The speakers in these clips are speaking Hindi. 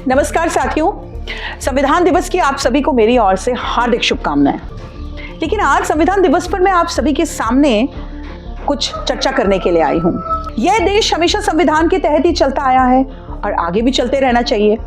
नमस्कार साथियों, संविधान दिवस की आप सभी को मेरी ओर से हार्दिक शुभकामनाएं। लेकिन आज संविधान दिवस पर मैं आप सभी के सामने कुछ चर्चा करने के लिए आई हूं। यह देश हमेशा संविधान के तहत ही चलता आया है और आगे भी चलते रहना चाहिए।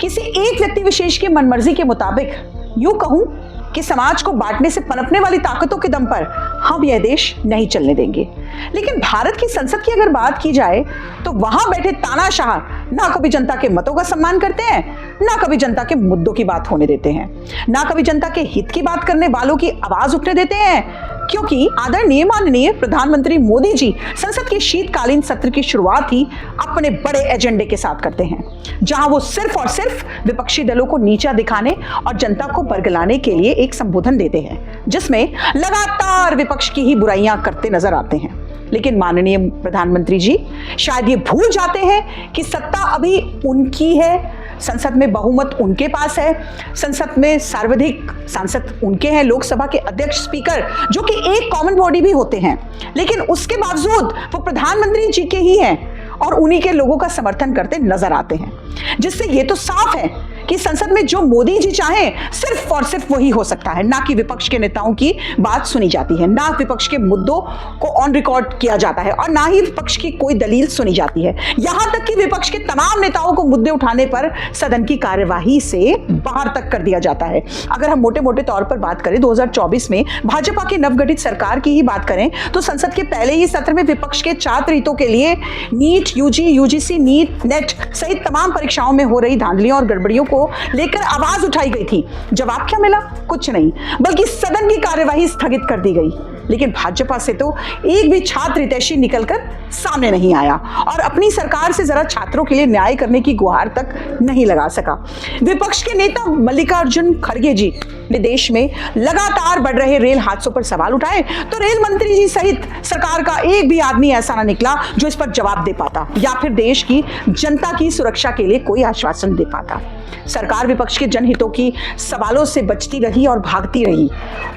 किसी एक व्यक्ति विशेष की मनमर्जी के मुताबिक यूं कहूं कि समाज को बांटने से पनपने वाली ताकतों के दम पर हम यह देश नहीं चलने देंगे। लेकिन भारत की संसद की अगर बात की जाए तो वहां बैठे तानाशाह ना कभी जनता के मतों का सम्मान करते हैं, ना कभी जनता के मुद्दों की बात होने देते हैं, ना कभी जनता के हित की बात करने वालों की आवाज उठने देते हैं। क्योंकि आदरणीय माननीय प्रधानमंत्री मोदी जी संसद के शीतकालीन सत्र की शुरुआत ही अपने बड़े एजेंडे के साथ करते हैं, जहां वो सिर्फ और सिर्फ विपक्षी दलों को नीचा दिखाने और जनता को बरगलाने के लिए एक संबोधन देते हैं, जिसमें लगातार विपक्ष की ही बुराइयां करते नजर आते हैं। लेकिन माननीय प्रधानमंत्री जी शायद ये भूल जाते हैं कि सत्ता अभी उनकी है, संसद में बहुमत उनके पास है, संसद में सर्वाधिक सांसद उनके हैं, लोकसभा के अध्यक्ष स्पीकर जो कि एक कॉमन बॉडी भी होते हैं, लेकिन उसके बावजूद वो प्रधानमंत्री जी के ही हैं और उन्हीं के लोगों का समर्थन करते नजर आते हैं। जिससे ये तो साफ है कि संसद में जो मोदी जी चाहें सिर्फ और सिर्फ वही हो सकता है, ना कि विपक्ष के नेताओं की बात सुनी जाती है, ना विपक्ष के मुद्दों को ऑन रिकॉर्ड किया जाता है और ना ही विपक्ष की कोई दलील सुनी जाती है। यहां तक कि विपक्ष के तमाम नेताओं को मुद्दे उठाने पर सदन की कार्यवाही से बाहर तक कर दिया जाता है। अगर हम मोटे मोटे तौर पर बात करें 2024 में भाजपा की नवगठित सरकार की ही बात करें तो संसद के पहले ही सत्र में विपक्ष के छात्र हितों के लिए नीट, यूजीसी, नीट, नेट सहित तमाम परीक्षाओं में हो रही धांधलियों और गड़बड़ियों को लेकर आवाज उठाई गई थी। जवाब क्या मिला? कुछ नहीं, बल्कि सदन की कार्यवाही स्थगित कर दी गई। लेकिन भाजपा से तो एक भी छात्र हितैषी निकलकर सामने नहीं आया और अपनी सरकार से जरा छात्रों के लिए न्याय करने की गुहार तक नहीं लगा सका। विपक्ष के नेता मल्लिकार्जुन खड़गे जी ने देश में लगातार बढ़ रहे रेल हादसों पर सवाल उठाए तो रेल मंत्री जी सहित सरकार का एक भी आदमी ऐसा ना निकला जो इस पर जवाब दे पाता या फिर देश की जनता की सुरक्षा के लिए कोई आश्वासन दे पाता। सरकार विपक्ष के जनहितों की सवालों से बचती रही और भागती रही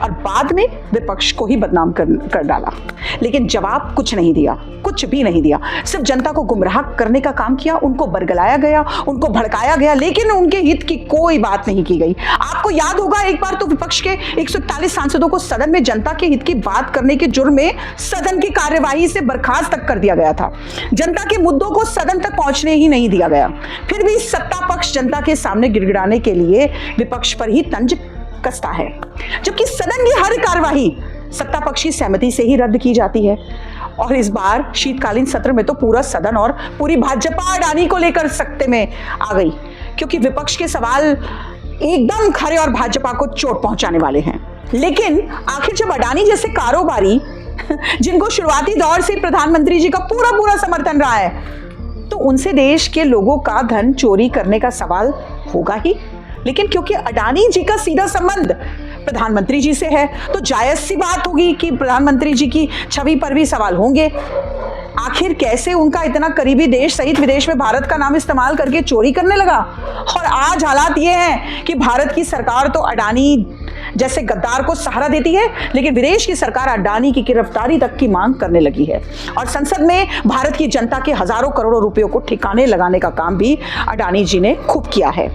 और बाद में विपक्ष को ही बदनाम कर डाला। लेकिन जवाब कुछ नहीं दिया, कुछ भी नहीं दिया। सिर्फ जनता को गुमराह करने का काम किया, उनको बरगलाया गया, उनको भड़काया गया, लेकिन उनके हित की कोई बात नहीं की गई। आपको याद होगा एक बार तो विपक्ष के 141 सांसदों को सदन में जनता के हित की बात करने के जुर्म में सदन की कार्यवाही से बर्खास्त तक कर दिया गया था। जनता के मुद्दों को सदन तक पहुंचने ही नहीं दिया गया। फिर भी सत्ता पक्ष जनता के सामने गिड़गिड़ाने के लिए विपक्ष पर ही तंज कसता है, जबकि सदन की हर कार्यवाही सत्ता पक्ष की सहमति से ही रद्द की जाती है। और इस बार शीतकालीन सत्र में तो पूरा सदन और पूरी भाजपा अडानी को लेकर सख्ते में आ गई, क्योंकि विपक्ष के सवाल एकदम खरे और भाजपा को चोट पहुंचाने वाले हैं। लेकिन आखिर जब अडानी जैसे कारोबारी जिनको शुरुआती दौर से प्रधानमंत्री जी का पूरा समर्थन रहा है, तो उनसे देश के लोगों का धन चोरी करने का सवाल होगा ही। लेकिन क्योंकि अडानी जी का सीधा संबंध प्रधानमंत्री जी से है तो जायज सी बात होगी कि प्रधानमंत्री जी की छवि पर भी सवाल होंगे। आखिर कैसे उनका इतना करीबी देश सहित विदेश में भारत का नाम इस्तेमाल करके चोरी करने लगा? और आज हालात ये हैं कि भारत की सरकार तो अडानी जैसे गद्दार को सहारा देती है, लेकिन विदेश की सरकार अडानी की गिरफ्तारी तक की मांग करने लगी है और संसद में भारत की जनता के हजारों करोड़ों रुपयों को ठिकाने लगाने का काम भी अडानी जी ने खूब किया है।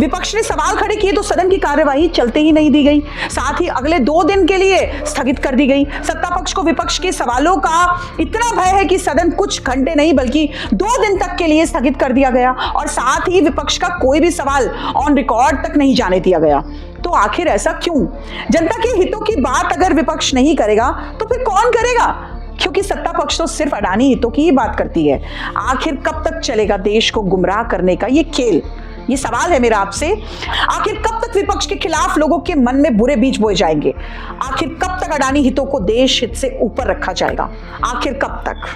विपक्ष ने सवाल खड़े किए तो सदन की कार्यवाही चलते ही नहीं दी गई, साथ ही अगले 2 दिन के लिए स्थगित कर दी गई। सत्ता पक्ष को विपक्ष के सवालों का इतना भय है कि सदन कुछ घंटे नहीं बल्कि 2 दिन तक के लिए स्थगित कर दिया गया और साथ ही विपक्ष का कोई भी सवाल ऑन रिकॉर्ड तक नहीं जाने दिया गया। तो आखिर ऐसा क्यों? जनता के हितों की बात अगर विपक्ष नहीं करेगा तो फिर कौन करेगा? क्योंकि सत्ता पक्ष तो सिर्फ अडानी हितों की ही बात करती है। आखिर कब तक चलेगा देश को गुमराह करने का ये खेल? ये सवाल है मेरा आपसे। आखिर कब तक विपक्ष के खिलाफ लोगों के मन में बुरे बीज बोए जाएंगे? आखिर कब तक अडानी हितों को देश हित से ऊपर रखा जाएगा? आखिर कब तक?